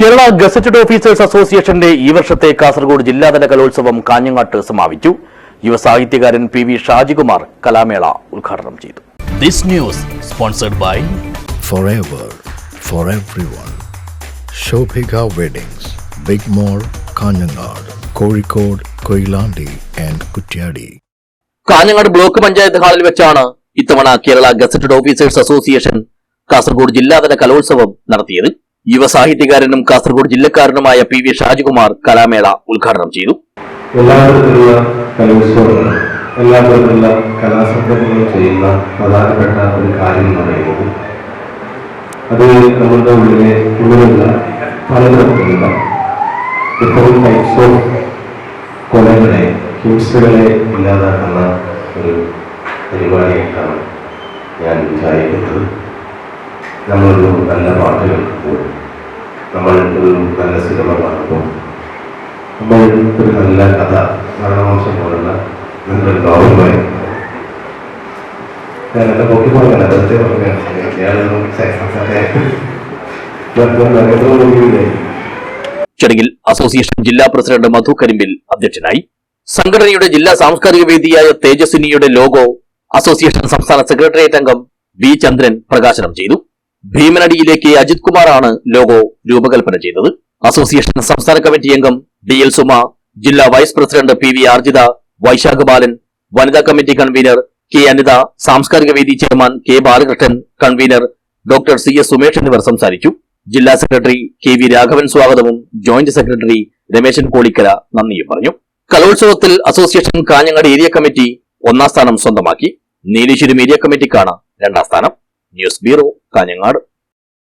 Kerala gazetted officers അസോസിയേഷന്റെ ഈ വർഷത്തെ കാസർഗോഡ് ജില്ലാതല കലോത്സവം കാഞ്ഞങ്ങാട്ട് സമാപിച്ചു. യുവസാഹിത്യകാരൻ പി വി ഷാജികുമാർ കലാമേള ഉദ്ഘാടനം ചെയ്തു. This news sponsored by Forever for everyone. Shobhika Weddings, Big Mall, Kanyanad, Kozhikode, Koilandi and Kutyadi. Kanhangad block panchayat ഹാളിൽ വെച്ചാണ് ഇത്തവണ Kerala gazetted officers association Kasaragod ജില്ലാതല കലോത്സവം നടത്തിയത്. യുവസാഹിത്യകാരനും കാസർഗോഡ് ജില്ലക്കാരനുമായ പി വി ഷാജികുമാർ കലാമേള ഉദ്ഘാടനം ചെയ്തു. എല്ലാ തരത്തിലുള്ള കലോത്സവങ്ങളും എല്ലാ തരത്തിലുള്ള കലാസംഘടനകളും ചെയ്യുന്ന പ്രധാനപ്പെട്ട ഒരു കാര്യം എന്ന് പറയുന്നത് അത് നമ്മളുടെ ഉള്ളിലുള്ള പലതരത്തിലുള്ള ഡിഫറെന്റ് ടൈപ്സ് ഓഫ് കൊലകളെ ഹിംസകളെ ഇല്ലാതാക്കുന്ന ഒരു പരിപാടിയായിട്ടാണ് ഞാൻ വിചാരിക്കുന്നത്. നമ്മളൊരു നല്ല പാട്ട് കേൾക്കുമ്പോൾ, നമ്മൾ ഒരു നല്ല സിനിമ കാണുമ്പോൾ, നമ്മൾ ഒരു നല്ല കഥ മരണവംശം പോലുള്ള നല്ലൊരു നോവൽ വായിക്കുമ്പോൾ, ഞാൻ എന്നെ നോക്കി പറഞ്ഞാൽ വെറുതെ പറഞ്ഞ ചടങ്ങിൽ അസോസിയേഷൻ ജില്ലാ പ്രസിഡന്റ് മധു കരിമ്പിൽ അധ്യക്ഷനായി. സംഘടനയുടെ ജില്ലാ സാംസ്കാരിക വേദിയായ തേജസ്വിനിയുടെ ലോഗോ അസോസിയേഷൻ സംസ്ഥാന സെക്രട്ടേറിയറ്റ് അംഗം വി ചന്ദ്രൻ പ്രകാശനം ചെയ്തു. ഭീമനടിയിലേക്ക് അജിത് കുമാറാണ് ലോഗോ രൂപകൽപ്പന ചെയ്തത്. അസോസിയേഷൻ സംസ്ഥാന കമ്മിറ്റി അംഗം ഡി എൽ സുമ, ജില്ലാ വൈസ് പ്രസിഡന്റ് പി വി ആർജിത, വൈശാഖ് ബാലൻ, വനിതാ കമ്മിറ്റി കൺവീനർ കെ അനിത, സാംസ്കാരിക വേദി chairman K Balakrishnan, convener doctor C S Sumesh എന്നിവർ സംസാരിച്ചു. ജില്ലാ സെക്രട്ടറി കെ വി രാഘവൻ സ്വാഗതവും ജോയിന്റ് സെക്രട്ടറി രമേശൻ കോളിക്കര നന്ദിയും പറഞ്ഞു. കലോത്സവത്തിൽ അസോസിയേഷൻ കാഞ്ഞങ്ങാട് ഏരിയ കമ്മിറ്റി 1ാം സ്ഥാനം സ്വന്തമാക്കി. നീലേശ്വരം ഏരിയ കമ്മിറ്റിക്കാണ് 2ാം സ്ഥാനം. News bureau, Kanhangad.